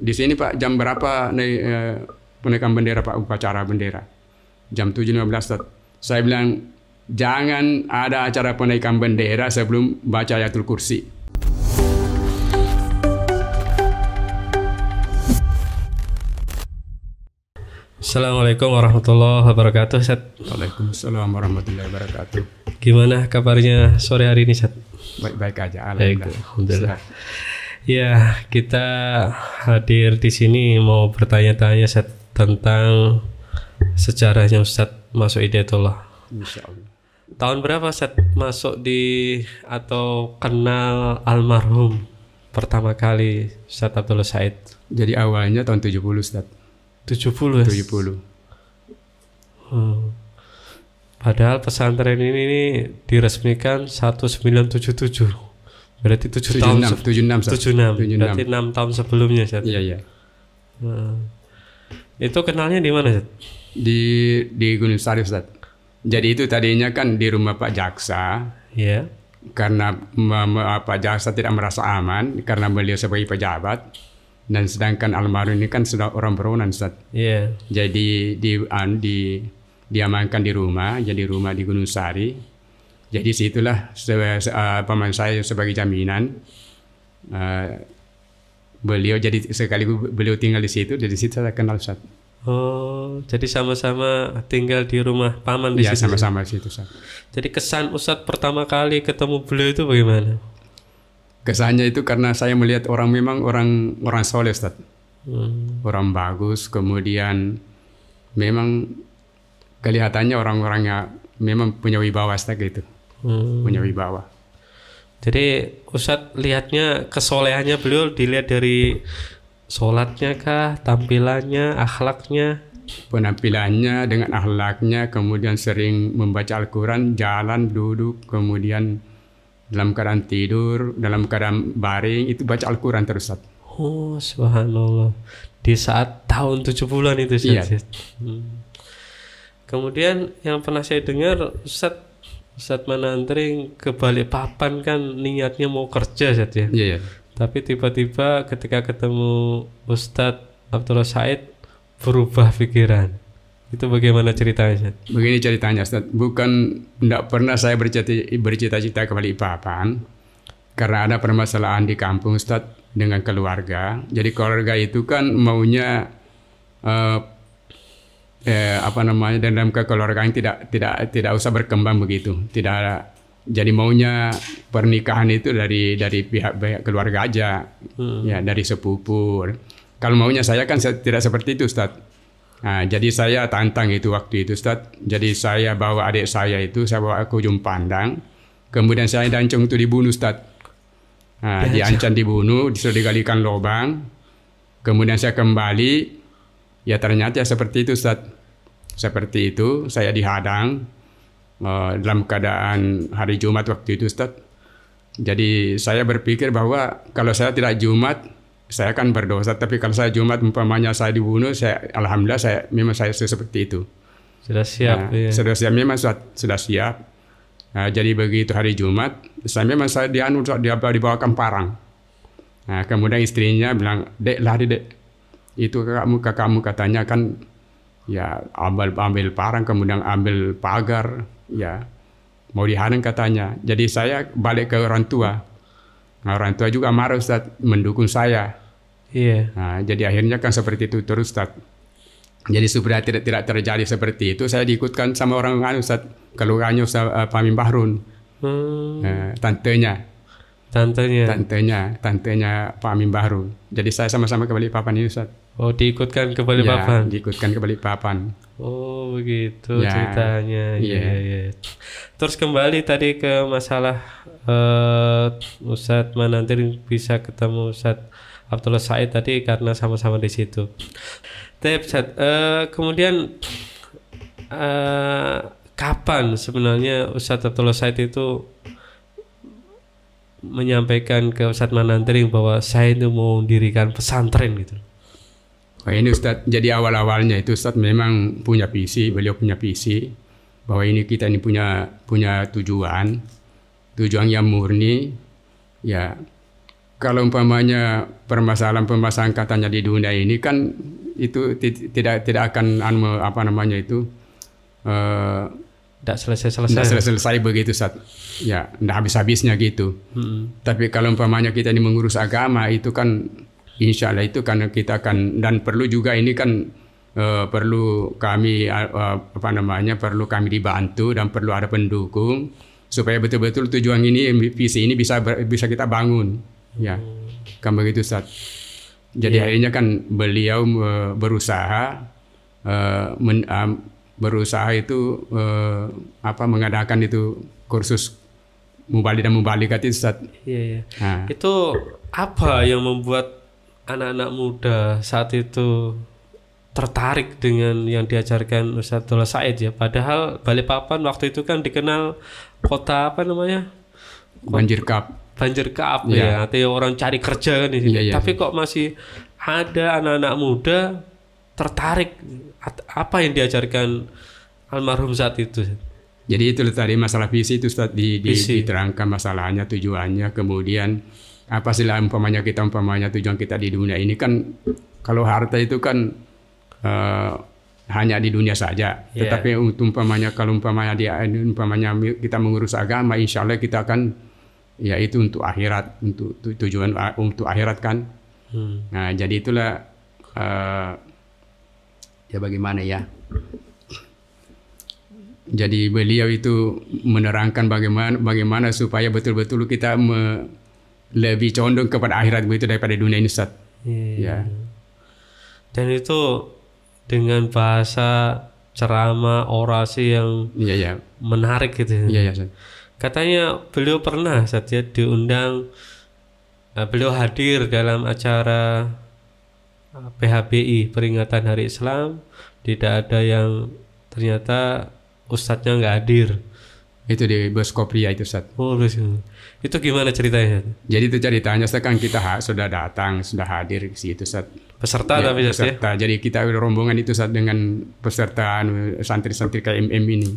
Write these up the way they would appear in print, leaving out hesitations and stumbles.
di sini Pak jam berapa penaikan bendera Pak, upacara bendera? Jam 7.15 Ustaz. Saya bilang jangan ada acara penaikan bendera sebelum baca Ayatul Kursi. Assalamualaikum warahmatullahi wabarakatuh, Ustaz. Waalaikumsalam warahmatullahi wabarakatuh. Gimana kabarnya sore hari ini, Ustaz? Baik-baik aja, alhamdulillah. Ya, kita hadir di sini mau bertanya-tanya, Ustaz, tentang sejarahnya Ustaz masuk Hidayatullah. Insyaallah. Tahun berapa Ustaz masuk di atau kenal almarhum pertama kali Ustaz Abdullah Said? Jadi awalnya tahun 70 Ustaz. 70 ya? 70. Padahal pesantren ini diresmikan 1977. Berarti 7 tahun 76. Berarti 6 tahun sebelumnya, Ustaz. Iya. Itu kenalnya di mana, Ustaz? Di Gunung Sari, Ustaz. Jadi itu tadinya kan di rumah Pak Jaksa. Iya. Karena Pak Jaksa tidak merasa aman karena beliau sebagai pejabat. Dan sedangkan almarhum ini kan sudah orang beronan, Ustaz. Iya. Jadi diamankan di rumah, jadi rumah di Gunung Sari. Jadi situlah paman saya sebagai jaminan. Beliau jadi sekaligus beliau tinggal di situ, dari situ saya kenal, Ustaz. Oh, jadi sama-sama tinggal di rumah paman di situ. Iya, sama-sama di situ, Ustaz. Jadi kesan Ustaz pertama kali ketemu beliau itu bagaimana? Kesannya itu karena saya melihat memang orang soleh, Ustaz. Orang bagus, kemudian memang kelihatannya orang-orangnya memang punya wibawa, Ustaz, gitu. Punya wibawa. Jadi Ustaz lihatnya kesolehannya beliau dilihat dari sholatnya kah, tampilannya, akhlaknya? Penampilannya dengan akhlaknya, kemudian sering membaca Al-Quran, jalan, duduk, kemudian dalam keadaan tidur, dalam keadaan baring, itu baca Al-Quran terus, Ustaz. Oh, subhanallah. Di saat tahun 70-an itu, Ustaz. Iya. Kemudian yang pernah saya dengar, Ustaz Manantring ke Balikpapan kan niatnya mau kerja, Ustaz, ya? Iya. Tapi tiba-tiba ketika ketemu Ustaz Abdullah Said berubah pikiran. Itu bagaimana ceritanya, Ustaz? Begini ceritanya, Ustaz. Tidak pernah saya bercita-cita ke Balikpapan karena ada permasalahan di kampung, Ustaz, dengan keluarga. Jadi keluarga itu kan maunya dalam kekeluargaan tidak usah berkembang begitu. Tidak ada. Jadi maunya pernikahan itu dari pihak keluarga aja, ya, dari sepupu. Kalau maunya saya kan tidak seperti itu, Ustaz. Nah, jadi saya tantang itu waktu itu, Ustaz. Jadi saya bawa adik saya itu, saya bawa ke ujung pandang. Kemudian saya dancung itu dibunuh, Ustaz. Nah, diancam dibunuh, disuruh digalikan lubang. Kemudian saya kembali, ya ternyata seperti itu, Ustaz. Seperti itu, saya dihadang dalam keadaan hari Jumat waktu itu, Ustaz. Jadi saya berpikir bahwa kalau saya tidak Jumat, saya akan berdosa. Tapi kalau saya Jumat, umpamanya saya dibunuh, alhamdulillah memang saya seperti itu. Sudah siap. Ya. Sudah siap, memang sudah siap. Nah, jadi begitu hari Jumat, saya dibawakan parang. Nah, kemudian istrinya bilang, "Dek, lari, Dek. Itu kakakmu katanya kan, ya ambil parang, kemudian ambil pagar, ya mau dihadang katanya." Jadi saya balik ke orang tua. Nah, orang tua juga marah, Ustaz, mendukung saya. Iya. Nah, jadi akhirnya kan seperti itu terus, Ustaz. Jadi supaya tidak terjadi seperti itu, saya diikutkan sama orang Ustaz, keluarganya Ustaz Pak Amin Bahrun. Tantenya Pak Amin Bahrun. Jadi saya sama-sama ke Balikpapan ini, Ustaz. Oh, diikutkan ke Balikpapan. Ya, diikutkan ke Balikpapan. Oh, begitu ya, ceritanya. Iya. Terus kembali tadi ke masalah Ustadz Manantring bisa ketemu Ustadz Abdullah Said tadi karena sama-sama di situ. Kemudian kapan sebenarnya Ustadz Abdullah Said itu menyampaikan ke Ustadz Manantring bahwa saya itu mau mendirikan pesantren gitu? Oh, ini Ustadz, jadi awal-awalnya itu Ustadz memang punya visi, beliau punya visi bahwa kita ini punya tujuan yang murni, ya kalau umpamanya permasalahan katanya di dunia ini kan itu tidak akan apa namanya itu tidak selesai-selesai. Tidak selesai begitu Ustaz. Ya, tidak habis-habisnya gitu. Tapi kalau umpamanya kita ini mengurus agama itu kan insya Allah itu karena kita akan, dan perlu juga ini kan perlu kami apa namanya, perlu kami dibantu dan perlu ada pendukung supaya betul-betul tujuan ini, visi ini bisa kita bangun. Ya, kan begitu Ustaz. Jadi akhirnya kan beliau berusaha itu mengadakan itu kursus mubalik dan mubalikat itu Ustaz. Iya. Nah. Itu apa yang membuat anak-anak muda saat itu tertarik dengan yang diajarkan Ustaz Abdullah Said ya? Padahal Balikpapan waktu itu kan dikenal kota apa namanya? Banjir Kap ya. Artinya orang cari kerja kan di sini. Tapi kok masih ada anak-anak muda tertarik, apa yang diajarkan almarhum saat itu? Jadi itu tadi masalah visi itu Ustaz, diterangkan masalahnya, tujuannya, kemudian apa sih lah umpamanya tujuan kita di dunia ini kan, kalau harta itu kan hanya di dunia saja. Tetapi kalau umpamanya kita mengurus agama, insya Allah kita akan ya itu untuk akhirat, untuk tujuan untuk akhirat kan. Nah jadi itulah ya bagaimana ya. Jadi beliau itu menerangkan bagaimana supaya betul-betul kita lebih condong kepada akhirat begitu daripada dunia ini Ustaz. Ya. Dan itu dengan bahasa ceramah, orasi yang menarik gitu. Iya. Katanya beliau pernah saja diundang, beliau hadir dalam acara PHBI peringatan Hari Islam, tidak ada yang ternyata ustadznya nggak hadir. Itu di Boskopria itu Ustaz. Oh, itu gimana ceritanya? Jadi itu ceritanya sekarang kita sudah datang, sudah hadir di situ Ustaz. Peserta tapi peserta. Ya? Jadi kita rombongan itu Ustaz dengan peserta santri-santri KMM ini.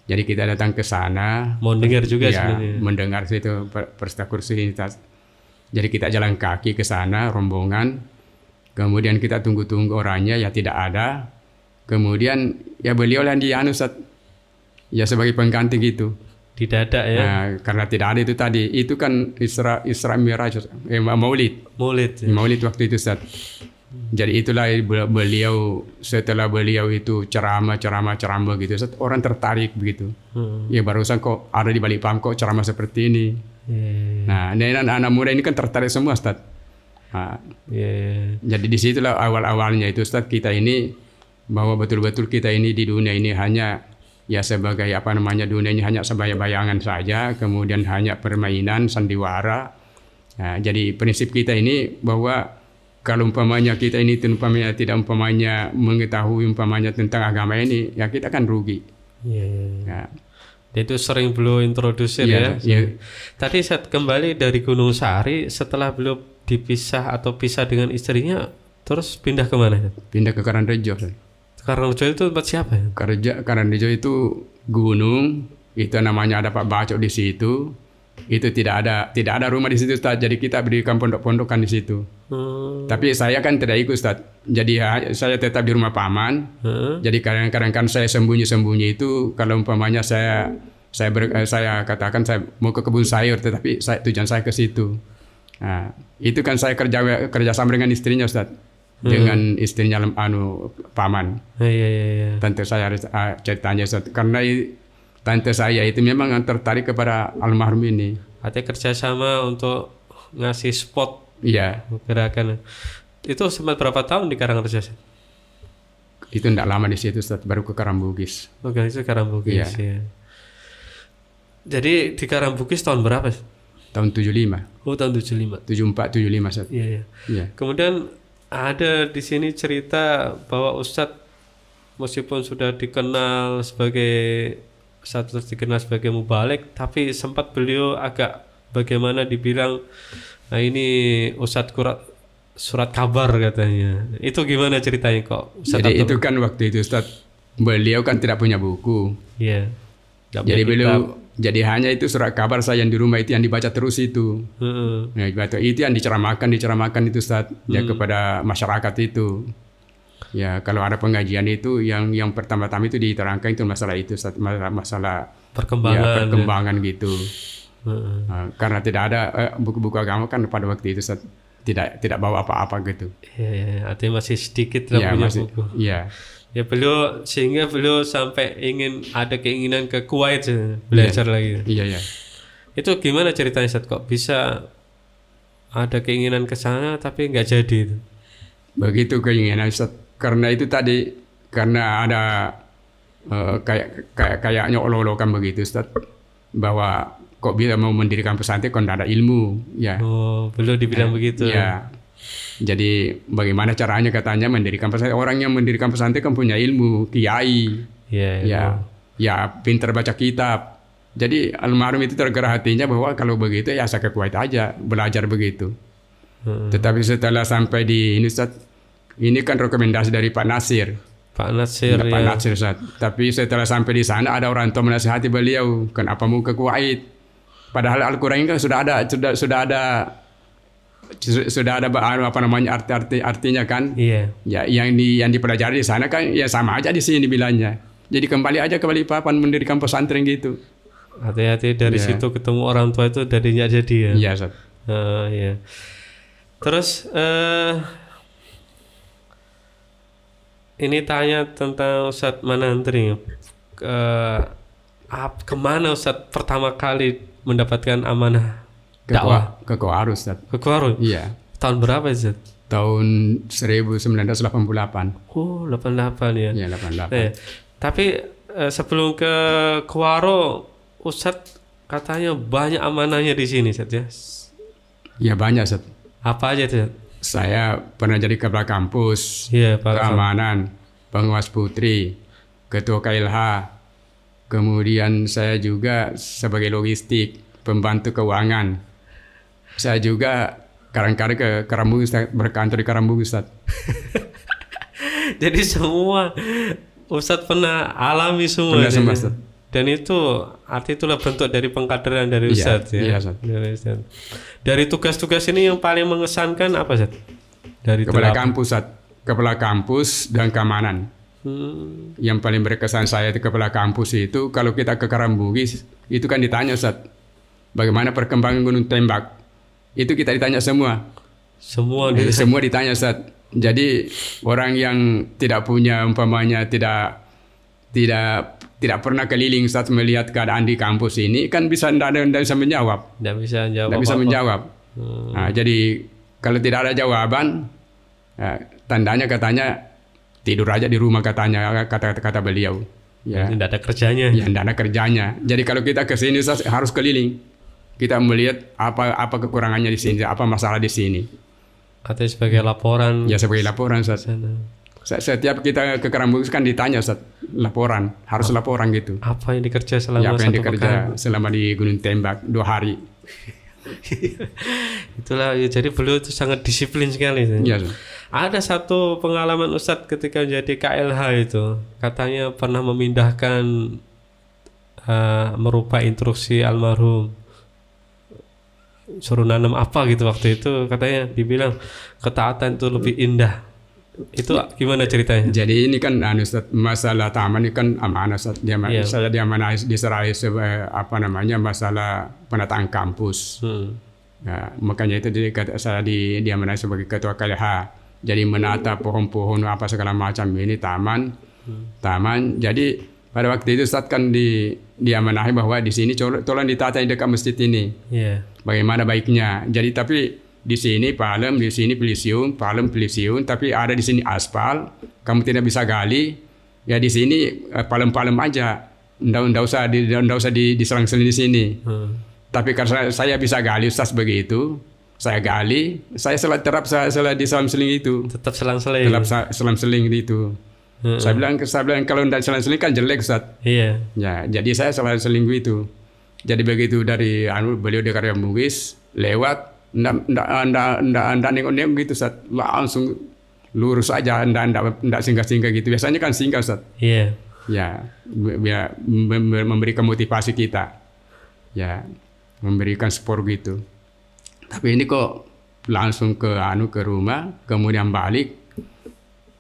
Jadi kita datang ke sana. Mau dengar juga sebenarnya. Mendengar situ peserta kursus ini. Jadi kita jalan kaki ke sana rombongan. Kemudian kita tunggu-tunggu orangnya ya tidak ada. Kemudian ya beliau yang dianu Ustaz. Ya sebagai pengganti gitu. Tidak ada ya. Nah, karena tidak ada itu tadi. Itu kan Isra Miraj, Maulid. Maulid waktu itu Ustaz. Jadi itulah beliau, setelah beliau itu ceramah gitu Ustaz, orang tertarik begitu. Ya barusan kok ada di Balikpapan kok ceramah seperti ini. Nah, anak-anak muda ini kan tertarik semua Ustaz. Nah, jadi disitulah awal-awalnya itu Ustaz, kita ini bahwa betul-betul kita ini di dunia ini hanya ya sebagai dunia ini hanya sebagai bayangan saja, kemudian hanya permainan sandiwara. Nah, jadi prinsip kita ini bahwa kalau umpamanya kita ini tidak mengetahui tentang agama ini, ya kita kan rugi. Ya. Itu sering beliau introduksi ya. Tadi saat kembali dari Gunung Sahari, setelah beliau dipisah atau pisah dengan istrinya, terus pindah ke mana? Pindah ke Karangrejo. Karangrejo itu tempat siapa? Karangrejo itu gunung, itu namanya ada Pak Bacok di situ. Itu tidak ada rumah di situ Ustaz. Jadi kita berikan pondok-pondokan di situ. Tapi saya kan tidak ikut Ustaz. Jadi saya tetap di rumah paman. Jadi kadang-kadang kan saya sembunyi itu kalau umpamanya saya katakan saya mau ke kebun sayur, tetapi tujuan saya ke situ. Nah, itu kan saya kerja sama dengan istrinya Ustaz. Dengan istrinya paman. Iya. Tante saya ceritanya Ustaz. Karena tante saya itu memang tertarik kepada almarhum ini. Artinya kerjasama untuk ngasih spot. Iya. Gerakan. Itu sempat berapa tahun di Karangrejo? Itu tidak lama di situ, Ustaz. Baru ke Karambugis. Oke, itu Karambugis. Ya. Jadi di Karambugis tahun berapa? Tahun 75. Oh, tahun 75. 74, 75, Ustaz. Iya. Kemudian ada di sini cerita bahwa Ustadz meskipun sudah dikenal sebagai mubalik, tapi sempat beliau agak bagaimana dibilang, nah ini Ustadz surat kabar katanya. Itu gimana ceritanya kok? Jadi itu kan waktu itu Ustadz, beliau kan tidak punya buku. Iya. Jadi Jadi hanya itu surat kabar saya yang di rumah itu yang dibaca terus itu. Ya, itu yang diceramahkan itu Ustaz, ya kepada masyarakat itu. Ya kalau ada pengajian itu yang pertama-tama itu diterangkan itu masalah itu Ustaz, masalah perkembangan gitu. Karena tidak ada buku-buku agama kan pada waktu itu Ustaz, tidak bawa apa-apa gitu. Artinya masih sedikit lah punya buku. Iya. Ya sehingga beliau sampai ada keinginan ke Kuwait belajar lagi. Iya. Itu gimana ceritanya Ustaz, kok bisa ada keinginan ke sana tapi nggak jadi itu? Begitu keinginan Ustaz. Karena itu tadi, karena ada kayaknya olok-olokan begitu Ustaz, bahwa kok bisa mau mendirikan pesantren kok tidak ada ilmu, ya. Oh, belum dibilang begitu. Ya. Jadi bagaimana caranya katanya mendirikan pesantren? Orang yang mendirikan pesantren kan punya ilmu, kiai, ya pintar baca kitab. Jadi almarhum itu tergerak hatinya bahwa kalau begitu ya saya ke Kuwait aja belajar begitu. Tetapi setelah sampai di ini Ustaz, ini kan rekomendasi dari Pak Nasir. Pak Nasir. Ustaz. Tapi setelah sampai di sana ada orang tua menasihati beliau, kenapa mau ke Kuwait? Padahal Al-Qur'an kan sudah ada apa namanya artinya kan? Iya. Ya yang dipelajari di sana kan ya sama aja di sini bilangnya. Jadi kembali aja ke Balikpapan mendirikan pesantren gitu. Hati-hati dari situ ketemu orang tua itu darinya jadi ya. Iya, Ustaz. Iya. Terus ini tanya tentang Ustadz Manandri. Kemana Ustadz pertama kali mendapatkan amanah dakwah? Ke Kuaro Ustadz. Ke Kuaro? Iya. Tahun berapa Ustadz? Tahun 1988. Oh, 88 ya. Iya, 88. Tapi sebelum ke Kuaro, Ustadz katanya banyak amanahnya di sini Ustadz ya? Iya banyak Ustadz. Apa aja Ustadz? Saya pernah jadi kepala kampus, keamanan, pengawas putri, ketua KLH. Kemudian saya juga sebagai logistik, pembantu keuangan. Saya juga kadang-kadang ke Karambung, berkantor di Karambung Ustaz. Jadi semua Ustaz pernah alami semua. Pernah Ustaz. Dan itu arti itulah bentuk dari pengkaderan dari Ustaz ya. Iya, Ustaz. Dari tugas-tugas ini yang paling mengesankan apa Ustaz? Dari kepala kampus Ustaz. Kepala kampus dan keamanan. Yang paling berkesan saya itu kepala kampus itu kalau kita ke Karambugis itu kan ditanya Ustaz, bagaimana perkembangan Gunung Tembak? Itu kita ditanya semua. Semua ditanya Ustaz. Jadi orang yang tidak punya umpamanya tidak pernah keliling Ustaz melihat keadaan di kampus ini kan tidak bisa menjawab. Tidak bisa menjawab. Nah, jadi kalau tidak ada jawaban, tandanya katanya tidur aja di rumah katanya kata beliau. Ya. Tidak ada kerjanya. Ya, tidak ada kerjanya. Jadi kalau kita ke sini Ustaz, harus keliling. Kita melihat apa kekurangannya di sini, apa masalah di sini. Katanya sebagai laporan. Ya sebagai laporan Ustaz. Setiap kita ke Karambung kan ditanya Ustaz, laporan, harus laporan gitu. Apa yang dikerja selama selama di Gunung Tembak 2 hari. Itulah ya, jadi beliau itu sangat disiplin sekali. Ya, ada satu pengalaman Ustadz ketika menjadi KLH itu, katanya pernah memindahkan merubah instruksi almarhum, suruh nanam apa gitu waktu itu, katanya dibilang ketaatan itu lebih indah. Itu gimana ceritanya? Jadi ini kan Ustaz, masalah taman ini kan amanah Ustaz. Saya diamanai diserahi masalah penataan kampus. Ya, makanya itu saya diamanai sebagai ketua KLH. Jadi menata pohon-pohon apa segala macam ini taman. Jadi pada waktu itu Ustaz kan diamanahi bahwa di sini tolong ditata di dekat masjid ini. Bagaimana baiknya. Jadi tapi di sini palem, di sini pelisiun, tapi ada di sini aspal, kamu tidak bisa gali, ya di sini palem-palem aja, ndak usah diselang-seling di sini. Tapi karena saya bisa gali Ustaz begitu, saya gali, saya setelah diselang-seling itu, tetap selang-seling itu. Saya bilang kalau ndak selang-seling kan jelek Ustaz. Iya. Ya, jadi saya selang-seling itu. Jadi begitu dari beliau di Karambugis lewat. Nggak nengok-nengok gitu Ustaz, langsung lurus aja, nggak singgah-singgah gitu. Biasanya kan singgah Ustaz. Iya. Ya, memberikan motivasi kita. ya memberikan sport gitu. Tapi ini kok langsung ke rumah, kemudian balik.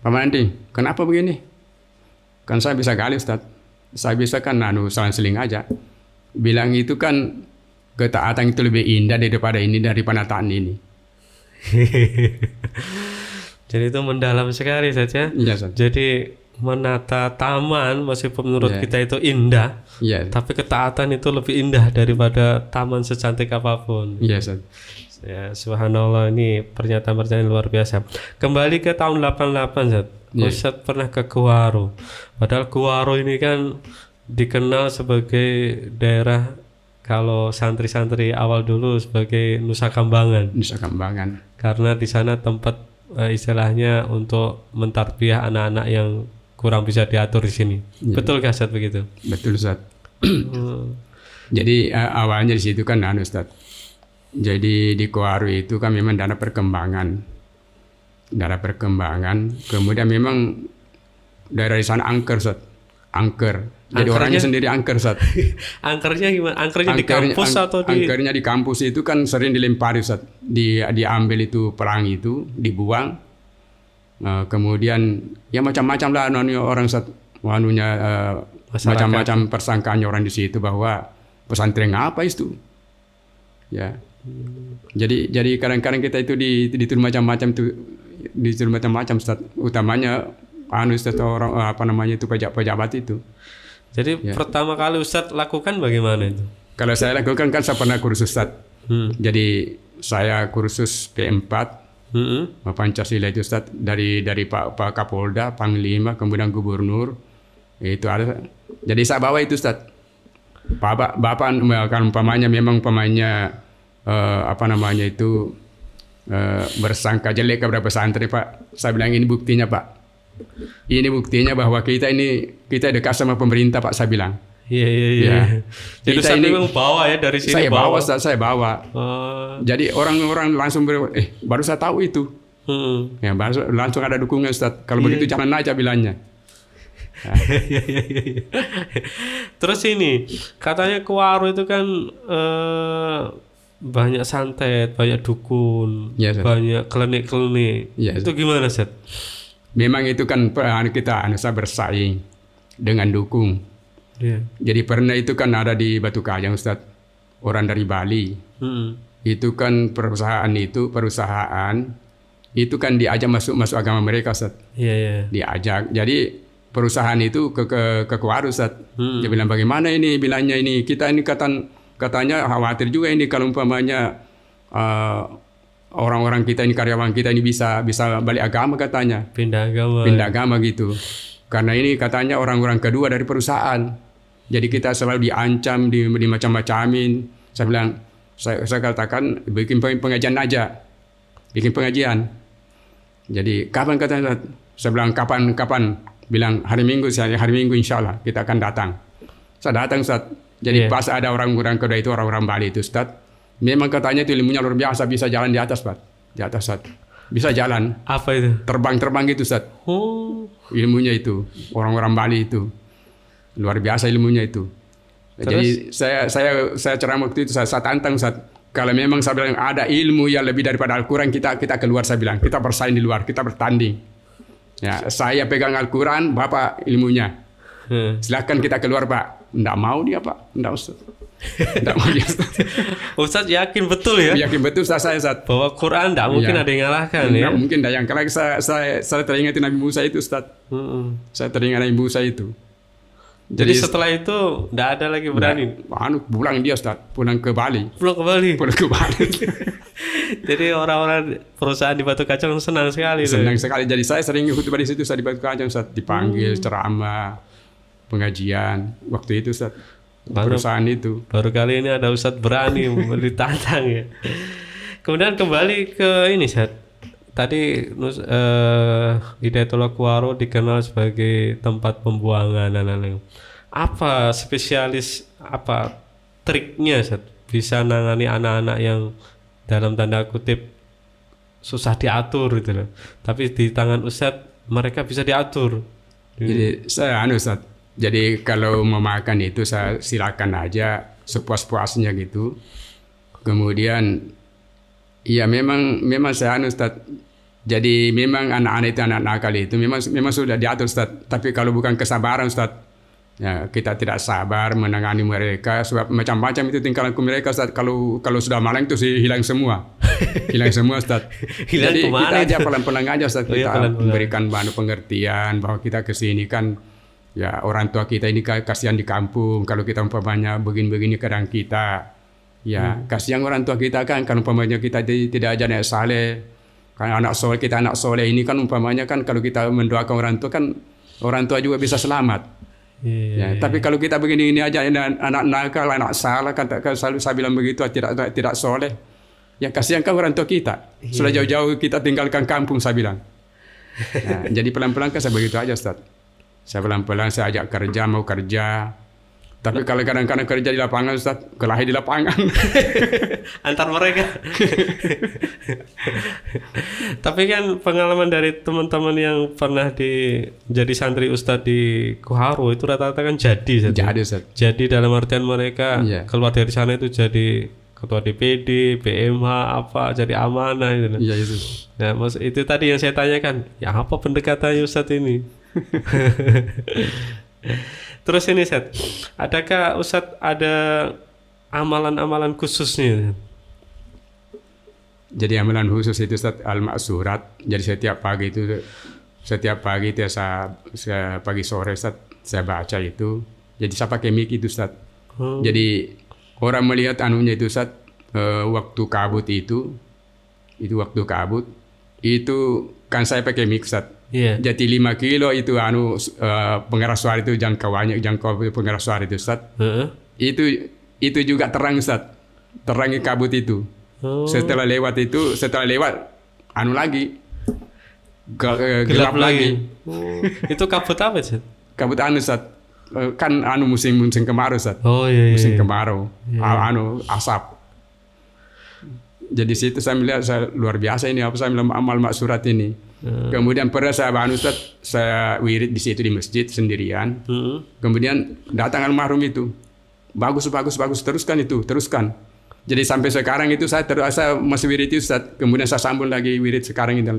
Paman Anting, kenapa begini? Kan saya bisa gali Ustaz. Saya bisa kan selang-seling aja. Bilang itu kan ketaatan itu lebih indah daripada penataan ini. Jadi itu mendalam sekali saja. Iya, Ustaz. Jadi menata taman meskipun menurut kita itu indah, tapi ketaatan itu lebih indah daripada taman secantik apapun. Iya, Ustaz. Ya, subhanallah, ini pernyataan-pernyataan luar biasa. Kembali ke tahun 88, Ustaz. Ustaz pernah ke Kuwaru. Padahal Kuwaru ini kan dikenal sebagai daerah, kalau santri-santri awal dulu, sebagai Nusa Kambangan. Nusa Kambangan. Karena di sana tempat istilahnya untuk mentarbiyah anak-anak yang kurang bisa diatur di sini. Betul nggak Ustaz begitu? Betul, Ustaz. Jadi awalnya di situ kan Ustaz. Jadi di Kuwaru itu kan memang daerah perkembangan. Kemudian memang daerah di sana angker, Ustaz. Angker. Jadi orangnya sendiri angker, Ustaz. Angkernya gimana? Angkernya di kampus atau di? Angkernya di kampus itu kan sering dilempari, Ustaz. Diambil itu pelangi itu, dibuang. Kemudian ya macam-macam lah orang Ustaz. Macam-macam persangkaannya orang di situ bahwa pesantren apa itu. Ya. Jadi kadang-kadang kita itu dituduh macam-macam Ustaz. Utamanya Ustaz orang itu pejabat itu. Jadi pertama kali Ustaz lakukan bagaimana itu? Kalau saya lakukan kan saya pernah kursus Ustaz. Jadi saya kursus P4 Pancasila itu Ustaz dari Pak Kapolda, Panglima, kemudian Gubernur. Itu ada. Jadi saya bawa itu Ustaz. Bapak kan memang bersangka jelek kepada pesantren, Pak. Saya bilang ini buktinya, Pak. Ini buktinya bahwa kita dekat sama pemerintah, Pak, saya bilang. Iya. Jadi Ustaz memang bawa ya dari sini. Saya bawa. Jadi orang-orang langsung baru saya tahu itu. Ya, langsung ada dukungan Ustaz. Kalau begitu jangan aja bilangnya. Terus ini katanya Kuwaru itu kan banyak santet, banyak dukun, banyak klinik-klinik. Itu gimana, Ustaz? Memang itu kan kita bersaing dengan dukun. Jadi pernah itu kan ada di Batu Kajang, Ustaz, orang dari Bali. Itu kan perusahaan itu kan diajak masuk agama mereka, Ustaz. Diajak. Jadi perusahaan itu ke Kuwaru, Ustaz. Dia bilang bagaimana ini bilangnya ini kita ini katanya khawatir juga ini kalau umpamanya orang-orang kita ini, karyawan kita ini bisa balik agama katanya. Pindah agama gitu. Karena ini katanya orang-orang kedua dari perusahaan. Jadi kita selalu diancam, dimacam-macamin. Saya bilang, saya katakan bikin pengajian aja. Bikin pengajian. Jadi kapan katanya? Saya bilang kapan? Bilang hari Minggu insya Allah kita akan datang. Saya datang, Ustaz. Jadi pas ada orang-orang kedua itu, orang-orang Bali itu, Ustaz. Memang katanya itu ilmunya luar biasa, bisa jalan di atas, Pak. Di atas, Ustaz. Bisa jalan. Apa itu? Terbang gitu, Ustaz. Ilmunya itu, orang-orang Bali itu. Luar biasa ilmunya itu. Jadi saya ceramah waktu itu, saya tantang, Ustaz. Kalau memang saya bilang ada ilmu yang lebih daripada Al-Quran, kita keluar, saya bilang. Kita bersaing di luar, kita bertanding. Ya, saya pegang Al-Quran, Bapak ilmunya. Silakan kita keluar, Pak. Nggak mau dia, Pak. Nggak, Ustaz. Nggak mau dia, Ustaz. Ustaz yakin betul ya? Yakin betul, Ustaz, Ustaz. Bahwa Quran nggak mungkin ada yang ngalahkan ya? Nggak mungkin. Yang kalau saya teringat Nabi Musa itu, Ustaz. Saya teringat Nabi Musa itu. Jadi setelah itu nggak ada lagi berani? Pulang dia, Ustaz. Pulang ke Bali. Jadi orang-orang perusahaan di Batu Kajang senang sekali. Senang sekali. Jadi saya sering khutbah di situ, Ustaz, di Batu Kajang, Ustaz. Dipanggil ceramah, pengajian. Waktu itu, Ustaz. Perusahaan itu. Baru kali ini ada Ustaz berani ditantang ya. Kemudian kembali ke ini, Ustaz. Tadi Hidayatullah Kuwaru dikenal sebagai tempat pembuangan dan lain-lain. Apa triknya, Ustaz, bisa nangani anak-anak yang dalam tanda kutip susah diatur gitu loh. Tapi di tangan Ustaz mereka bisa diatur. Jadi saya Ustaz, Jadi kalau mau makan itu saya silakan aja sepuas-puasnya gitu. Kemudian ya memang saya Ustaz. Jadi memang anak-anak itu anak nakal itu memang sudah diatur Ustaz. Tapi kalau bukan kesabaran Ustaz, ya kita tidak sabar menangani mereka sebab macam-macam itu tingkah laku mereka Ustaz. Kalau sudah malang itu sih hilang semua. Hilang semua Ustaz. Jadi kita aja pelan-pelan aja Ustaz, kita memberikan bahan pengertian bahwa kita kesini kan ya orang tua kita ini kasihan di kampung. Kalau kita umpamanya begini-begini kadang kita ya kasihan orang tua kita kan kalau umpamanya kita tidak aja anak saleh. Kan anak soleh ini kan umpamanya kan kalau kita mendoakan orang tua kan orang tua juga bisa selamat. Ya, tapi kalau kita begini ini aja anak nakal, anak salah kan selalu saya bilang begitu tidak soleh. Ya kasihan kan orang tua kita. Sudah jauh-jauh kita tinggalkan kampung saya bilang. Nah, jadi pelan-pelan kan saya begitu aja Ustaz. Saya pelan-pelan saya ajak kerja, mau kerja. Tapi kalau kadang-kadang kerja di lapangan Ustaz, kelahi di lapangan. Antar mereka. Tapi kan pengalaman dari teman-teman yang pernah jadi santri Ustaz di Koharu itu rata-rata kan jadi Ustaz. Jadi dalam artian mereka keluar dari sana itu jadi ketua DPD, PMH, apa jadi amanah gitu. Iya itu. Nah, itu tadi yang saya tanyakan, ya apa pendekatannya Ustaz ini? Terus ini Ustaz, adakah Ustaz ada amalan-amalan khususnya? Jadi amalan khusus itu Ustaz al-ma'surat. Jadi setiap pagi itu saya pagi sore Ustaz saya baca itu. Jadi saya pakai mic itu Ustaz. Jadi orang melihat anunya itu Ustaz, waktu kabut itu waktu kabut itu kan saya pakai mic Ustaz. Jadi 5 kilo itu pengeras suara itu jangkauannya pengeras suara itu Ustaz. Itu juga terang Ustaz. Terangi kabut itu. Setelah lewat lagi gelap lagi. Itu kabut apa Ustaz? Kabut Ustaz. Kan musim kemarau Ustaz. Musim kemarau. Asap. Jadi situ saya melihat luar biasa ini apa saya bilang amal maksurat ini. Kemudian pernah saya Ustaz, saya wirid di situ di masjid sendirian. Kemudian datang almarhum itu. Bagus teruskan. Jadi sampai sekarang itu saya masih wirid itu Ustaz. Kemudian saya sambung lagi wirid sekarang itu.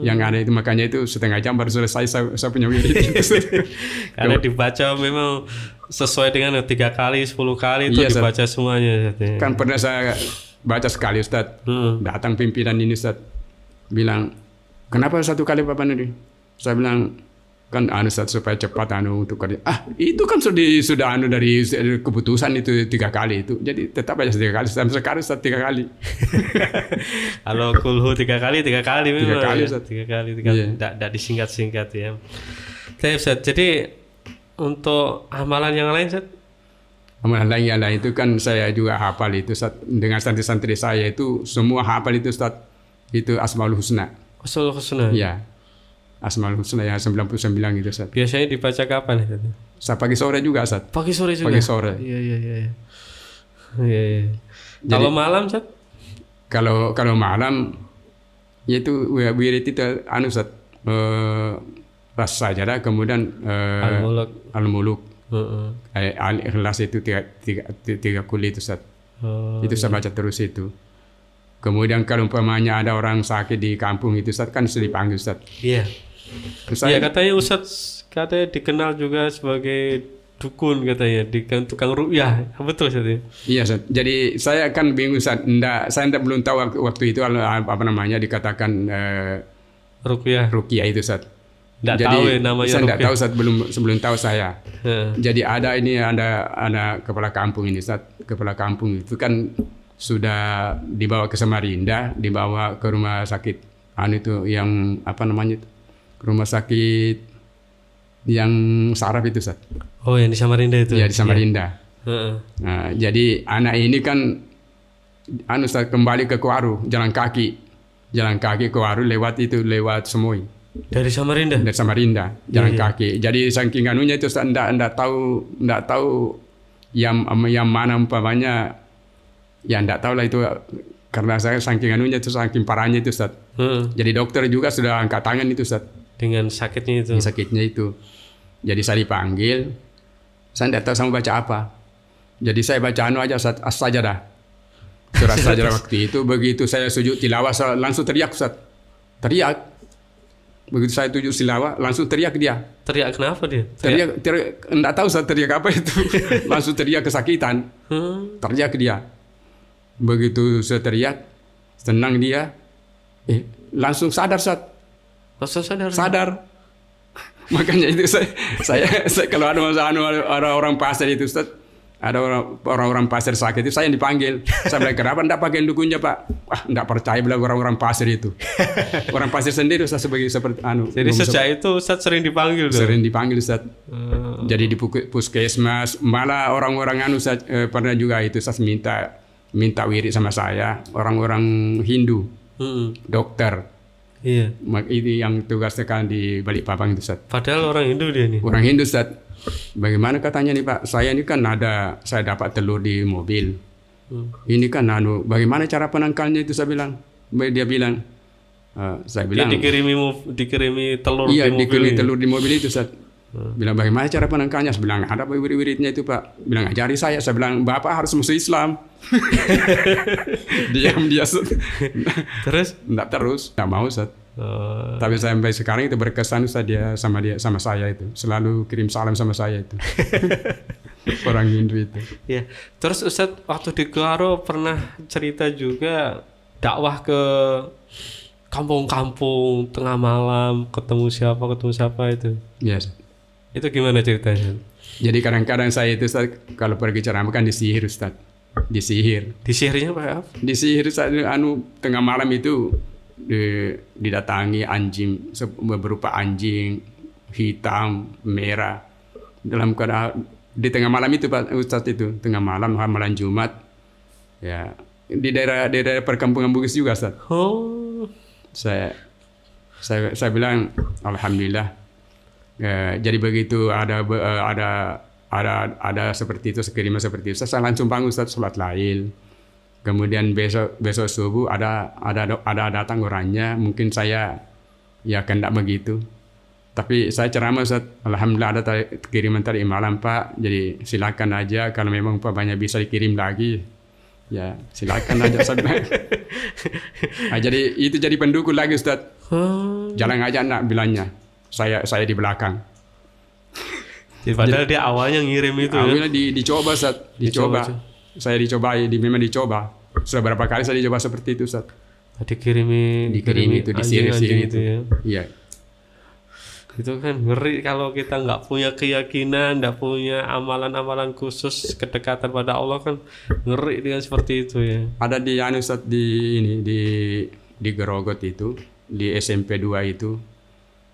Yang ada itu makanya itu setengah jam baru selesai saya punya wirid itu. Karena dibaca memang sesuai dengan 3 kali, 10 kali itu dibaca semuanya. Kan pernah saya baca sekali Ustaz. Datang pimpinan ini Ustaz. Bilang, kenapa 1 kali Bapak Nuri? Saya bilang, kan Ustaz supaya cepat untuk kerja. Itu kan sudah dari keputusan itu 3 kali itu. Jadi tetap aja 3 kali. Sampai sekarang Ustaz 3 kali. Kalau kulhu 3 kali memang. 3 kali Ustaz. 3 kali. Tidak disingkat-singkat ya. Ustaz, jadi untuk amalan yang lain Ustaz? Amalan lain itu kan saya juga hafal itu Ustaz. Dengan santri-santri saya itu semua hafal itu Ustaz. Itu Asmaul Husna. Asmaul Husna? Iya. Asmaul Husna yang 99 gitu Ustaz. Biasanya dibaca kapan Ustaz? Saya pagi sore juga Ustaz. Pagi sore juga? Pagi sore. Iya. Kalau malam Ustaz? Kalau malam yaitu wirid itu Ustaz. Pas sajadah kemudian Al-Muluk. Al-Ikhlas itu 3 kuli itu Ustaz. Itu saya baca terus itu. Kemudian kalau umpamanya ada orang sakit di kampung itu Ustaz kan sudah dipanggil Ustaz. Iya. Iya katanya Ustaz katanya dikenal juga sebagai dukun katanya, tukang ruqyah. Betul Ustaz ya? Iya Ustaz. Jadi saya kan bingung Ustaz. Saya belum tahu waktu itu apa namanya dikatakan ruqyah itu Ustaz. Tidak tahu ya namanya. Saya tidak tahu Ustaz, sebelum tahu saya. Jadi ada kepala kampung ini Ustaz. Kepala kampung itu kan sudah dibawa ke Samarinda, dibawa ke rumah sakit itu yang apa namanya itu? Rumah sakit yang saraf itu Ustaz. Oh, yang di Samarinda itu. Iya, di Samarinda. Nah, jadi anak ini kan Ustaz kembali ke Koharu, jalan kaki Koharu lewat Semoy. Dari Samarinda? Dari Samarinda, jalan kaki. Jadi saking anunya itu Ustaz enggak tahu yang mana umpamanya. Ya enggak tahu lah itu karena saya saking anunya itu saking parahnya itu Ustaz. Jadi dokter juga sudah angkat tangan itu Ustaz. Dengan sakitnya itu. Sakitnya itu. Jadi saya dipanggil, saya tidak tahu sama baca apa. Jadi saya baca aja as-sajadah. Surat sajadah waktu itu. Begitu saya sujud tilawah langsung teriak Ustaz. Teriak. Begitu saya sujud tilawah langsung teriak dia. Teriak kenapa dia? Teriak enggak tahu Ustaz teriak apa itu. Langsung teriak kesakitan. Teriak dia. Begitu saya teriak, tenang dia. Langsung sadar Ustaz. Langsung sadar. Sadar. Makanya itu saya kalau ada orang pasir itu Ustaz, ada orang pasir sakit itu saya yang dipanggil. Saya bilang, kenapa enggak pakai dukunnya Pak? Enggak percaya bilang orang pasir itu. Orang pasir sendiri Ustaz seperti Jadi sejak itu Ustaz sering dipanggil tuh? Sering dipanggil Ustaz. Jadi di puskesmas, malah orang-orang Ustaz pernah juga itu Ustaz minta wirid sama saya, orang-orang Hindu, dokter. Iya. Ini yang tugasnya kan di Balikpapan itu Ustaz. Padahal orang Hindu dia nih. Orang Hindu Ustaz. Bagaimana katanya nih Pak? Saya ini kan saya dapat telur di mobil. Ini kan bagaimana cara penangkalnya itu saya bilang. Dia bilang. Saya bilang. Dikirimi telur di mobil. Iya, dikirimi ini. telur di mobil itu Ustaz. Bilang bagaimana cara penangkalnya? Saya bilang ada wirid-wiridnya itu Pak. Bilang ajari saya. Saya bilang Bapak harus masuk Islam. Diam dia Ustaz. Terus? Enggak mau Ustaz. Tapi sampai sekarang itu berkesan Ustaz dia sama saya itu selalu kirim salam sama saya itu. Orang Hindu itu. Ya. Terus Ustaz waktu di Kelaro pernah cerita juga dakwah ke kampung-kampung tengah malam ketemu siapa itu. Yes. Itu gimana ceritanya? Jadi kadang-kadang saya itu Ustaz, kalau pergi ceramah kan disihir Ustaz. Disihir. Disihirnya apa? Disihir Ustaz, tengah malam itu didatangi anjing berupa anjing hitam merah dalam keadaan di tengah malam itu Pak Ustaz, itu tengah malam Jumat ya, di daerah perkampungan Bugis juga Ustaz. Saya bilang alhamdulillah. Jadi begitu ada seperti itu, sekiriman seperti itu, saya langsung bangun Ustaz, sholat lail. Kemudian besok subuh ada datang orangnya, mungkin saya ya kan tidak begitu. Tapi saya ceramah Ustaz, alhamdulillah ada kiriman tadi malam Pak. Jadi silakan aja kalau memang Pak banyak bisa dikirim lagi. Ya silakan aja saya bilang. Jadi itu jadi pendukung lagi Ustaz. Jalan aja nak bilangnya. Saya di belakang. Jadi padahal dia awalnya ngirim itu. Awalnya dicoba Ustaz, dicoba. Saya memang dicoba. Sudah berapa kali saya dicoba seperti itu Ustaz. Dikirimi itu, disihir-sihir itu. Ya. Iya. Itu kan ngeri kalau kita nggak punya keyakinan, nggak punya amalan-amalan khusus kedekatan pada Allah, kan ngeri dengan seperti itu ya. Ada di Ustaz di Gerogot itu, di SMP 2 itu,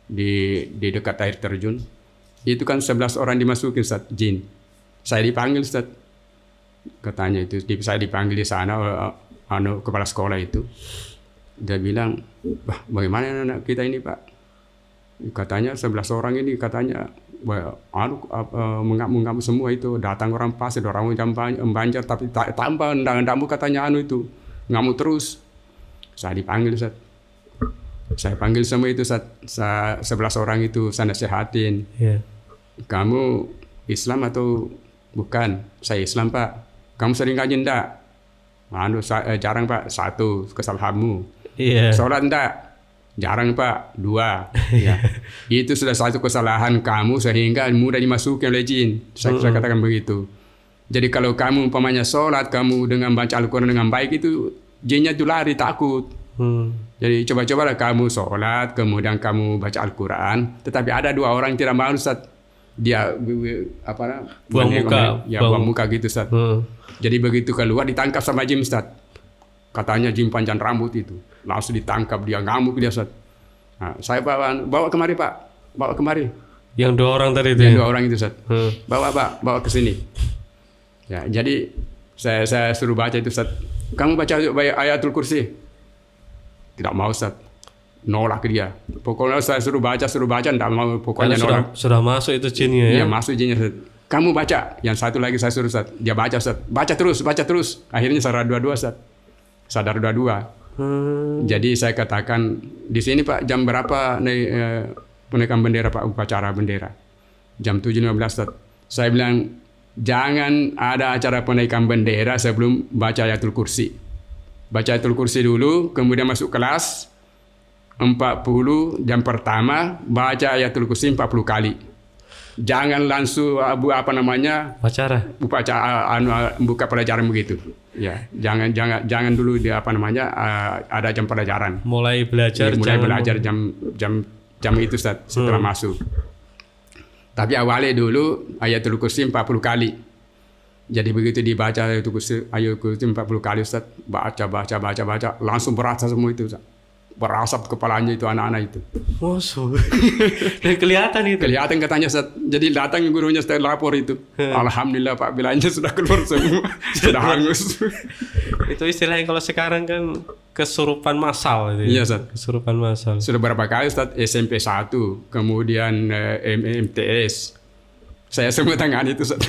di dekat air terjun. Itu kan 11 orang dimasukin Ustaz, jin. Saya dipanggil Ustaz. Katanya itu saya dipanggil di sana kepala sekolah itu. Dia bilang, bagaimana anak kita ini Pak? Katanya 11 orang ini katanya mengamuk semua itu, datang orang pasir, orang Banjar, tapi tambah ndang-ndangmu katanya itu ngamuk terus. Saya dipanggil Ustaz. Saya panggil semua itu Ustaz. 11 orang itu saya nasihatin. Yeah. Kamu Islam atau bukan? Saya Islam Pak. Kamu sering ngaji enggak? Jarang Pak. 1 kesalahanmu. Yeah. Sholat enggak? Jarang Pak. 2. Ya. Itu sudah 1 kesalahan kamu sehingga mudah dimasuki oleh jin. Saya katakan begitu. Jadi kalau kamu umpamanya sholat, kamu dengan baca Al-Quran dengan baik, itu jinnya itu lari, takut. Jadi coba-cobalah kamu sholat, kemudian kamu baca Al-Quran. Tetapi ada 2 orang tidak mau Ustaz. Dia buang muka gitu Ustaz. Jadi begitu keluar ditangkap sama jin Ustaz. Katanya jin panjang rambut itu. Langsung ditangkap, dia ngamuk dia Ustaz. Nah, saya bawa kemari Pak. Bawa kemari. Yang 2 orang tadi itu. Yang 2 orang itu Ustaz. Bawa Pak, bawa ke sini. Ya, jadi saya suruh baca itu Ustaz. Kamu baca ayatul kursi. Tidak mau Ustaz. Nolak dia. Pokoknya saya suruh baca, enggak mau, pokoknya nolak. Sudah masuk itu jinnya ya? Iya, masuk jinnya Ustaz. Kamu baca. Yang satu lagi saya suruh Ustaz. Dia baca Ustaz. Baca terus. Akhirnya sadar dua-dua Ustaz. Sadar dua-dua. Jadi saya katakan di sini Pak, jam berapa penaikan bendera Pak, upacara bendera? Jam 7.15 Ustaz. Saya bilang jangan ada acara penaikan bendera sebelum baca ayatul kursi. Baca ayatul kursi dulu, kemudian masuk kelas 40 jam pertama baca ayatul kursi 40 kali. Jangan langsung Upacara buka pelajaran begitu. Ya, jangan dulu ada jam pelajaran. mulai belajar jam itu setelah masuk. Tapi awalnya dulu ayatul kursi 40 kali. Jadi begitu dibaca ayatul kursi 40 kali Ustaz, baca, langsung berasa semua itu Ustaz. Berasap kepalanya itu anak-anak itu. Musuh. Dan kelihatan itu. Kelihatan katanya Ustaz. Jadi datang gurunya setelah lapor itu. Alhamdulillah Pak, bilangnya sudah keluar semua. Sudah hangus. Itu istilahnya kalau sekarang kan kesurupan massal itu. Iya Ustaz. Kesurupan massal. Sudah berapa kali Ustaz, SMP 1, kemudian MTS. Saya semua tangani itu Ustaz.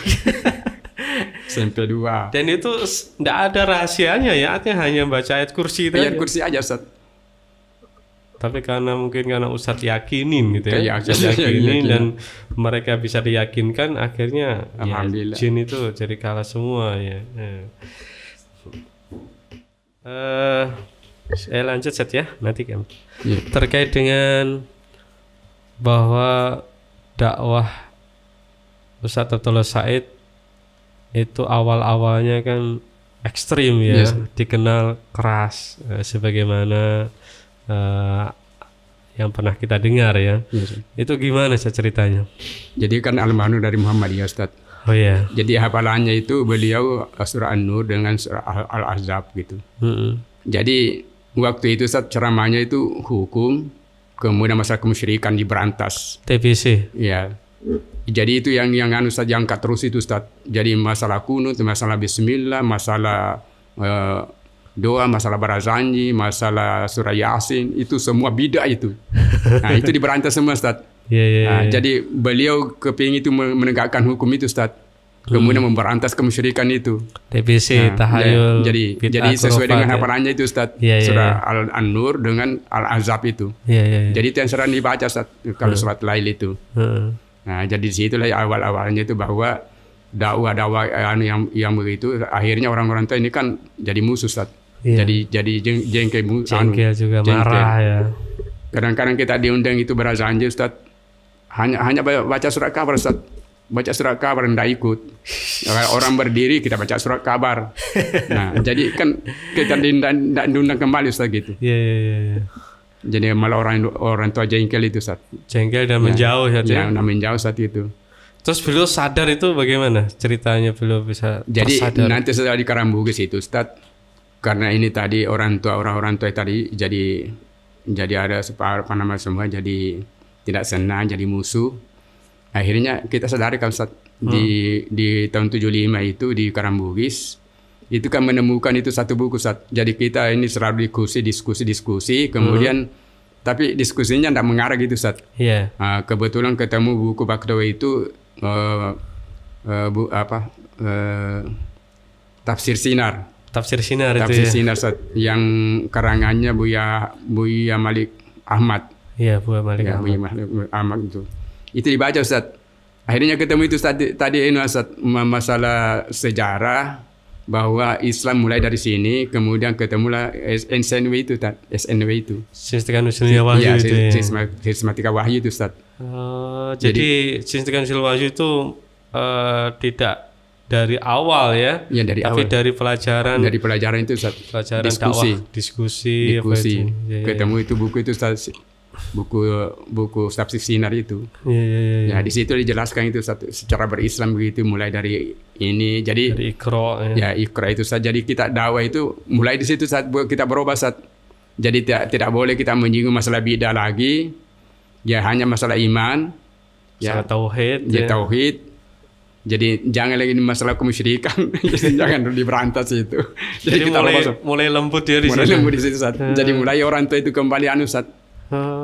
SMP 2. Dan itu enggak ada rahasianya ya, artinya hanya baca ayat kursi itu. Ayat kursi aja Ustaz. Tapi karena Ustadz yakinin gitu ya, yakinin dan mereka bisa diyakinkan, akhirnya Alhamdulillah. Jin itu jadi kalah semua ya. Saya lanjut Set ya, nanti kan terkait dengan bahwa dakwah Ustadz Abdullah Said itu awal-awalnya kan ekstrim ya, dikenal keras, sebagaimana yang pernah kita dengar ya. Itu gimana ceritanya? Jadi kan almarhum dari Muhammadiyah Ustaz. Oh ya. Jadi hafalannya itu beliau surah An-Nur dengan surah Al-Ahzab gitu. Jadi waktu itu Ustaz ceramahnya itu hukum, kemudian masalah kemusyrikan diberantas. TBC. Ya. Jadi itu yang Ustaz angkat terus itu Ustaz. Jadi masalah kunut, masalah bismillah, masalah doa, masalah barazanji, masalah surah Yasin, itu semua bidah itu. Nah, itu diberantas semua Ustaz. Jadi beliau kepingin itu menegakkan hukum itu Ustaz. Kemudian memberantas kemusyrikan itu. TBC, tahayul. Jadi sesuai dengan hafalannya itu Ustaz. Surah An-Nur dengan Al-Ahzab itu. Jadi itu yang sering dibaca Ustaz kalau sholat lail itu. Nah, jadi di situlah awal-awalnya itu bahwa dakwah yang begitu, akhirnya orang-orang tua ini kan jadi musuh Ustaz. Jadi jengkel juga marah ya. Kadang-kadang kita diundang itu berazanji Ustaz, hanya baca surat kabar Ustaz. Baca surat kabar tidak ikut. Orang berdiri kita baca surat kabar. Nah, jadi kan kita tidak diundang kembali Ustaz gitu. Jadi malah orang tua jengkel itu Ustaz. Jengkel dan menjauh ya. Menjauh Ustaz itu. Terus beliau sadar itu bagaimana ceritanya beliau bisa tersadar? Jadi nanti setelah di Karambugis itu Ustaz, karena ini tadi orang tua tadi jadi ada semua jadi tidak senang, jadi musuh. Akhirnya kita sadari kan Ustaz, di tahun 75 itu di Karambugis itu kan menemukan itu satu buku Ustaz. Jadi kita ini selalu diskusi kemudian tapi diskusinya tidak mengarah gitu Ustaz. Kebetulan ketemu buku Bakdawi itu Tafsir Sinar Ustaz, yang karangannya Buya Malik Ahmad. Buya Malik Ahmad itu. Itu dibaca Ustaz. Akhirnya ketemu itu tadi ini Ustaz, masalah sejarah bahwa Islam mulai dari sini, kemudian ketemulah SNW itu. Sistematika Nusulnya Wahyu itu. Sistematika Wahyu itu Ustaz. Jadi Sistematika Nusul Wahyu itu tidak dari awal ya, dari tapi awal. Dari pelajaran itu Ustaz. Pelajaran diskusi. Ketemu itu buku itu Ustaz. Buku Tafsir Sinar itu. Ya, di situ dijelaskan itu secara berislam begitu, mulai dari ini. Jadi dari Iqra. Iqra itu saja. Jadi kita dakwah itu mulai di situ saat kita berubah Ustaz. Jadi tidak boleh kita menyinggung masalah bidah lagi. Ya hanya masalah iman. Masalah tauhid. Tauhid. Jadi jangan lagi masalah kemusyrikan. Jangan dulu diberantas itu. Jadi kita mulai lembut ya di situ. Mulai lembut di situ Ustaz. Jadi mulai orang tua itu kembali Ustaz.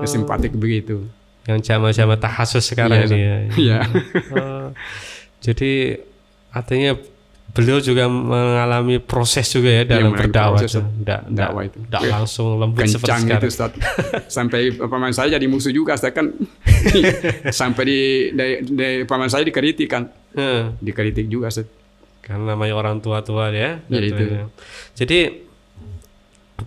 Simpatik begitu. Yang jamaah-jamaah tahasus sekarang ini ya. Iya. Jadi artinya beliau juga mengalami proses juga ya dalam berdakwah. Tidak langsung lembut seperti sekarang. Itu, Ustaz. Sampai paman saya jadi musuh juga, Ustaz, kan. Sampai di paman saya dikritik kan. Dikritik juga, Ustaz. Karena namanya orang tua-tua ya. Itu. Jadi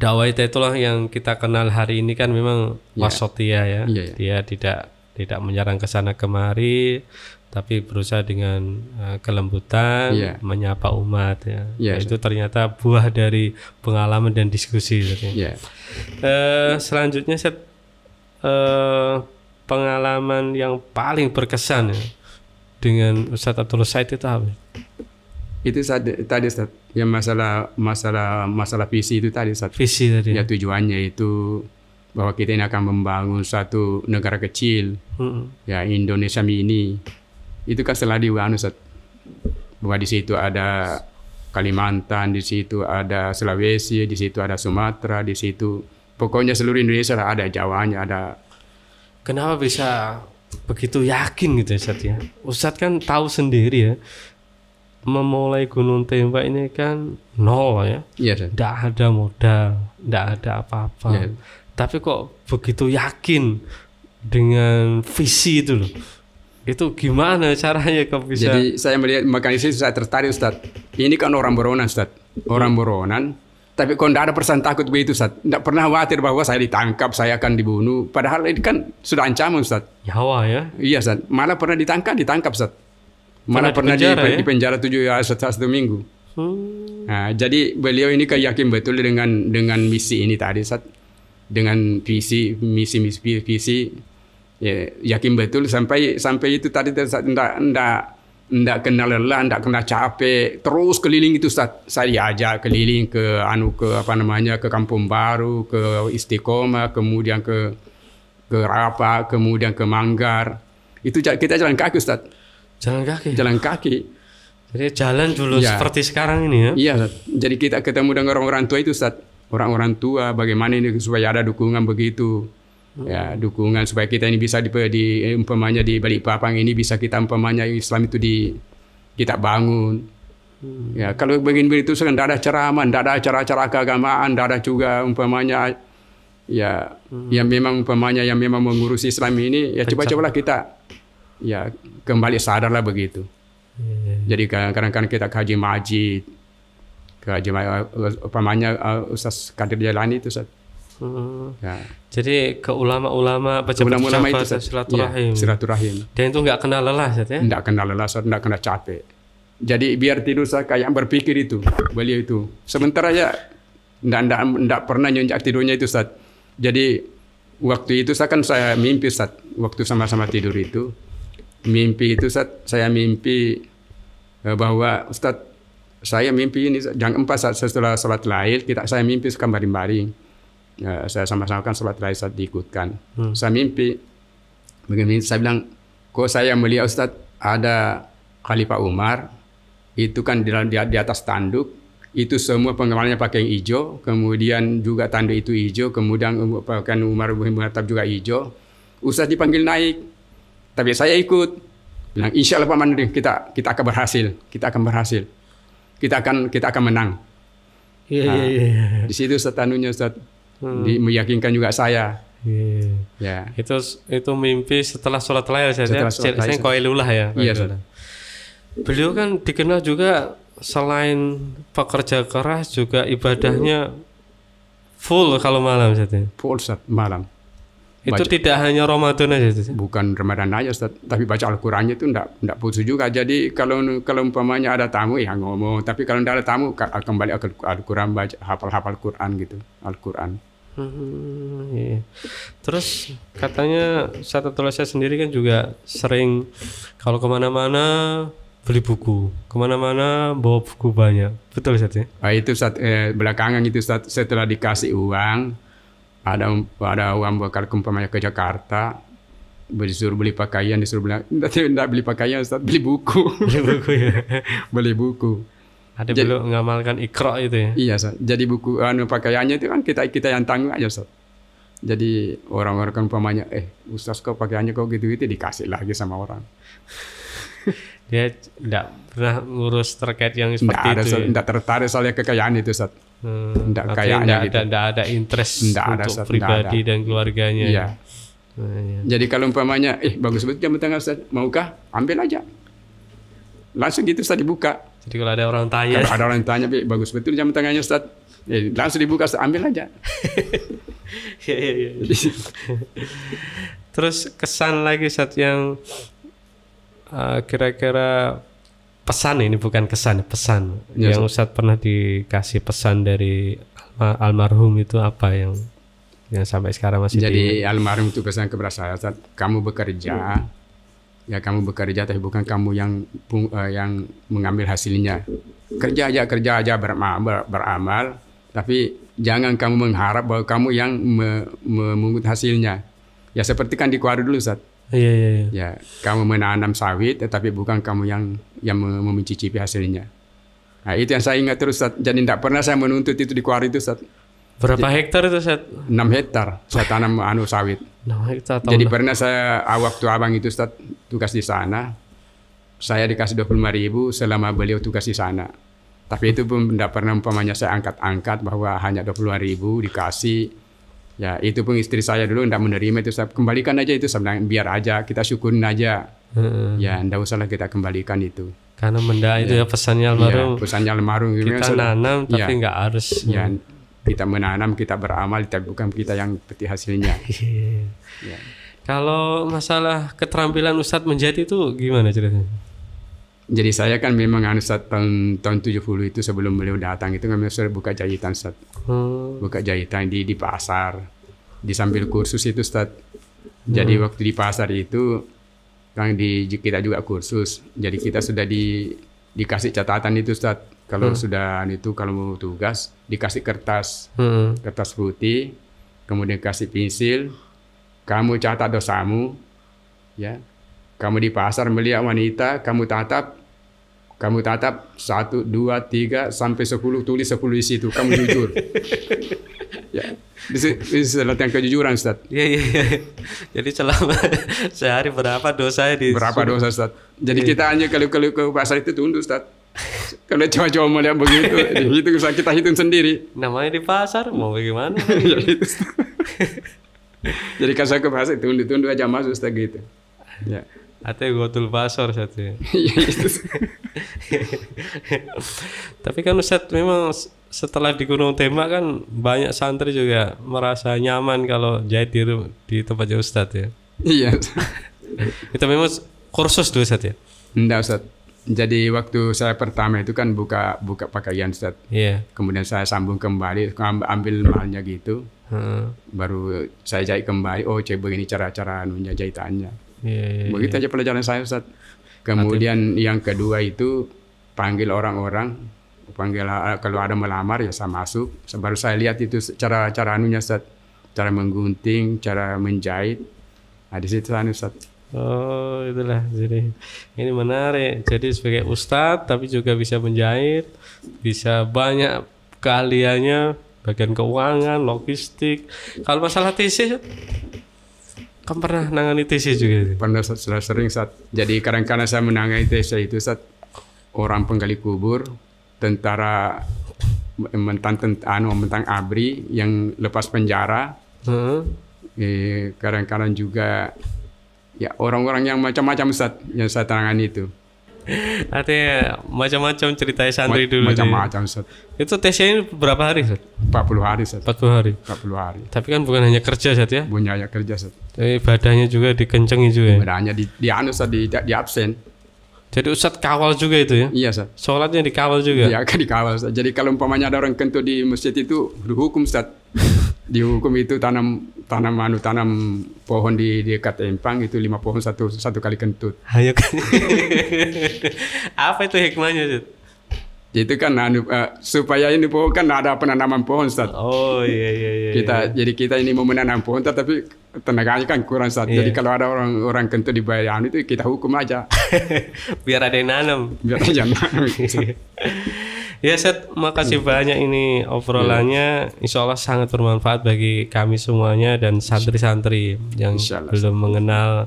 dakwah itulah yang kita kenal hari ini kan memang wasatiyah ya. Dia tidak menyerang ke sana kemari, tapi berusaha dengan kelembutan menyapa umat ya. Itu ternyata buah dari pengalaman dan diskusi. Selanjutnya pengalaman yang paling berkesan ya, dengan Ustadz Abdullah Said itu apa? Itu tadi Ustadz, yang masalah visi itu tadi Ustadz. Visi tadi. Ya, tujuannya itu bahwa kita ini akan membangun satu negara kecil, ya Indonesia mini. Itu kan selalu Ustadz, bahwa di situ ada Kalimantan, di situ ada Sulawesi, di situ ada Sumatera, di situ pokoknya seluruh Indonesia ada, Jawanya ada. Kenapa bisa begitu yakin gitu Ustadz ya? Ustadz kan tahu sendiri ya, memulai Gunung Tembak ini kan nol ya. Tidak ada modal, tidak ada apa-apa. Tapi kok begitu yakin dengan visi itu loh. Itu gimana caranya kok bisa? Jadi saya melihat, makanya saya tertarik Ustaz. Ini kan orang Boronan Ustaz. Orang Boronan. Tapi kok tidak ada perasaan takut begitu Ustaz. Tidak pernah khawatir bahwa saya ditangkap, saya akan dibunuh. Padahal ini kan sudah ancaman Ustaz. Nyawa ya? Iya Ustaz. Malah pernah ditangkap Ustaz. Malah pernah di penjara 1 minggu. Nah, jadi beliau ini yakin betul dengan misi ini tadi Ustaz. Dengan visi. Ya, yakin betul sampai itu tadi enggak kena lelah, enggak kena capek, terus keliling itu Ustaz. Saya ajak keliling ke ke Kampung Baru, ke Istiqomah, kemudian ke Rapa, kemudian ke Manggar. Itu kita jalan kaki Ustaz. Jalan kaki. Jadi jalan dulu seperti sekarang ini ya. Iya Ustaz. Jadi kita ketemu dengan orang-orang tua itu Ustaz. Orang-orang tua bagaimana ini supaya ada dukungan begitu. Ya, dukungan supaya kita ini bisa umpamanya di Balikpapan ini bisa kita umpamanya Islam itu kita bangun. Ya, kalau begini itu kan tidak ada ceramah, tidak ada acara-acara keagamaan, tidak ada juga umpamanya yang memang mengurusi Islam ini, ya coba-cobalah kita ya kembali sadarlah begitu. Jadi kadang-kadang kita kaji majid, umpamanya Ustaz Kadir Jailani itu Ustaz. Ya. Jadi ke ulama-ulama pejabat itu silaturahim. Dan itu nggak kenal lelah, ya? Nggak kenal lelah, nggak kena capek. Jadi biar tidur saya kayak berpikir itu, beliau itu. Sementara ya nggak pernah nyenjak tidurnya itu Ustaz. Jadi waktu itu saya mimpi Ustaz. Waktu sama-sama tidur itu, mimpi itu Ustaz. Saya mimpi bahwa Ustaz, saya mimpi ini jam 4 setelah sholat lail saya mimpi baring-baring. Ya, saya sama-sama kan sholat lail Ustaz diikutkan. Saya mimpi begini, saya bilang, kok saya melihat Ustaz ada Khalifah Umar itu kan di atas tanduk, itu semua pengawalnya pakai yang hijau, kemudian juga tanduk itu hijau, kemudian pakaian Umar bin Khattab juga hijau. Ustaz dipanggil naik, tapi saya ikut. Bilang, insya Allah Pak Mandiri, kita akan berhasil, kita akan menang. Di situ Ustaz Ustaz. Meyakinkan juga saya. Ya. Itu mimpi setelah sholat lail saya Qailullah ya. Iya. Beliau kan dikenal juga selain pekerja keras juga ibadahnya full kalau malam Ustaz. Full Ustaz malam. Itu tidak hanya Ramadan aja Ustaz. Bukan Ramadan aja Ustaz, tapi baca Al-Qur'annya itu enggak putus juga. Jadi kalau umpamanya ada tamu ya ngomong, tapi kalau enggak ada tamu kembali Al-Qur'an, baca hafal Qur'an gitu, Al-Qur'an. Iya. Terus katanya Ustaz Abdullah Said sendiri kan juga sering kalau kemana-mana beli buku, kemana-mana bawa buku banyak, betul Ustaz ya? Itu Ustaz, belakangan itu Ustaz, setelah dikasih uang, ada uang bakal umpamanya ke Jakarta, disuruh beli pakaian, tidak beli pakaian Ustaz, beli buku. Beli buku ya. Beli buku. Ada belum mengamalkan Iqra itu ya? Iya Ustaz. Jadi buku pakaiannya itu kan kita yang tanggung aja Ustaz. Jadi orang-orang kan umpamanya Ustaz kok pakaiannya kok gitu-gitu, dikasih lagi sama orang. Dia tidak pernah ngurus terkait yang seperti itu. Tidak tertarik soalnya kekayaan itu, Ustaz. Tidak kayaknya gitu. Tidak ada interest Nggak untuk ada, pribadi dan keluarganya. Iya. Iya. Jadi kalau umpamanya, bagus betul jam tangan Ustaz, maukah? Ambil aja. Langsung gitu Ustaz dibuka. Jadi kalau ada orang tanya, kalau ada orang tanya, bagus betul jam tangannya Ustaz. Langsung dibuka, Ustaz, ambil aja. Iya. Terus kesan lagi Ustaz yang kira-kira pesan, ini bukan kesan, pesan ya, yang Ustaz pernah dikasih pesan dari almarhum itu apa yang sampai sekarang masih jadi almarhum itu pesan kepada saya, Ustaz, kamu bekerja, ya kamu bekerja tapi bukan kamu yang mengambil hasilnya. Kerja aja beramal, tapi jangan kamu mengharap bahwa kamu yang memungut hasilnya. Ya seperti kan di Kuadu dulu, Ustaz. Iya. Ya, kamu menanam sawit, tetapi bukan kamu yang mencicipi hasilnya. Nah, itu yang saya ingat terus, Ustaz. Jadi tidak pernah saya menuntut itu di Kuadu itu, Ustaz. Berapa hektar itu, Ustaz? 6 hektar saya tanam sawit. 6 hektar. Jadi pernah saya waktu abang itu, Ustaz, tugas di sana, saya dikasih 25.000 selama beliau tugas di sana. Tapi itu pun tidak pernah umpamanya saya angkat-angkat bahwa hanya 25.000 dikasih. Ya itu pun istri saya dulu tidak menerima itu, saya kembalikan aja itu, saya bilang biar aja, kita syukurin aja. Ya tidak usahlah kita kembalikan itu. Karena benda itu ya pesannya almarhum. Ya, pesannya almarhum. Kita nanam tapi nggak harus. Ya, kita menanam, kita beramal, tapi bukan kita yang petik hasilnya. Ya. Kalau masalah keterampilan Ustadz menjadi itu gimana ceritanya? Jadi saya kan memang Ustaz tahun 70 itu sebelum beliau datang itu kami sudah buka jahitan, Ustaz. Buka jahitan di pasar. Di sambil kursus itu, Ustaz. Jadi waktu di pasar itu kan kita juga kursus. Jadi kita sudah dikasih catatan itu, Ustaz. Kalau sudah itu kalau mau tugas dikasih kertas. Kertas putih, kemudian kasih pensil. Kamu catat dosamu, ya. Kamu di pasar melihat wanita, kamu tatap 1, 2, 3 sampai 10, tulis 10 di situ, kamu jujur. Ya, ini adalah yang kejujuran, Ustaz. Iya. Jadi selama sehari berapa dosanya berapa dosa, Ustaz. Jadi kita hanya kalau ke pasar itu tunduk, Ustaz. Kalau coba-coba melihat begitu, itu kita hitung sendiri. Namanya di pasar, mau bagaimana? Ya, itu. Jadi kalau saya ke pasar tunduk aja masuk, Ustaz, gitu. Ya. Atau gotul pasar satu. Iya itu. Tapi kan Ustaz memang setelah di Gunung Tembak kan banyak santri juga merasa nyaman kalau jahit di tempatnya Ustaz ya. Iya. Itu memang kursus dulu Ustaz ya? Enggak, Ustaz. Jadi waktu saya pertama itu kan buka pakaian, Ustaz. Iya. Kemudian saya sambung kembali, ambil malnya gitu. Baru saya jahit kembali. Oh, coba begini cara jahitannya. Yeah. Begitu aja pelajaran saya, Ustaz. Kemudian yang kedua itu panggil orang-orang, kalau ada melamar ya saya masuk. Baru saya lihat itu cara anunya, Ustaz. Cara menggunting, cara menjahit. Nah, di situ Ustaz. Oh, itulah. Jadi ini menarik. Jadi sebagai ustadz tapi juga bisa menjahit, bisa banyak keahliannya, bagian keuangan, logistik. Kalau masalah tesis kan pernah nangani tesis juga? Pernah, sudah sering, Ustaz. Jadi kadang-kadang saya menangani tesis itu, Ustaz, orang penggali kubur, tentara mentang ABRI yang lepas penjara, kadang-kadang juga ya orang-orang yang macam-macam, Ustaz, yang saya tangani itu. Artinya macam-macam ceritanya santri dulu. Macam-macam, Ustaz. Itu tesnya ini berapa hari, Ustaz? 40 hari, Ustaz. 40 hari. 40 hari. Tapi kan bukan hanya kerja, Ustaz ya? Bukan hanya kerja, Ustaz. Tapi ibadahnya juga dikencengin juga ya? Ibadahnya di absen. Jadi Ustaz kawal juga itu ya? Iya, Ustaz. Sholatnya dikawal juga? Iya, dikawal, Ustaz. Jadi kalau umpamanya ada orang kentut di masjid itu dihukum, Ustaz. Dihukum itu tanam pohon di dekat empang itu 5 pohon satu kali kentut. Ayo kan. Apa itu hikmahnya, Ustaz? Itu kan supaya ini pohon kan ada penanaman pohon, Ustaz. Oh iya. Jadi kita ini mau menanam pohon tapi tenaganya kan kurang, Ustaz. Jadi kalau ada orang kentut di bayan itu kita hukum aja. Biar ada yang nanam. Biar aja nanam. Ya, Ustaz, makasih banyak ini obrolannya. Insya Allah sangat bermanfaat bagi kami semuanya dan santri-santri yang belum mengenal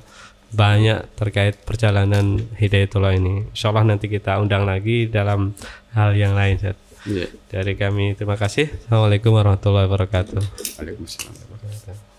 banyak terkait perjalanan Hidayatullah ini. Insyaallah nanti kita undang lagi dalam hal yang lain, Ustaz. Yeah. Dari kami terima kasih. Assalamualaikum warahmatullahi wabarakatuh. Waalaikumsalam.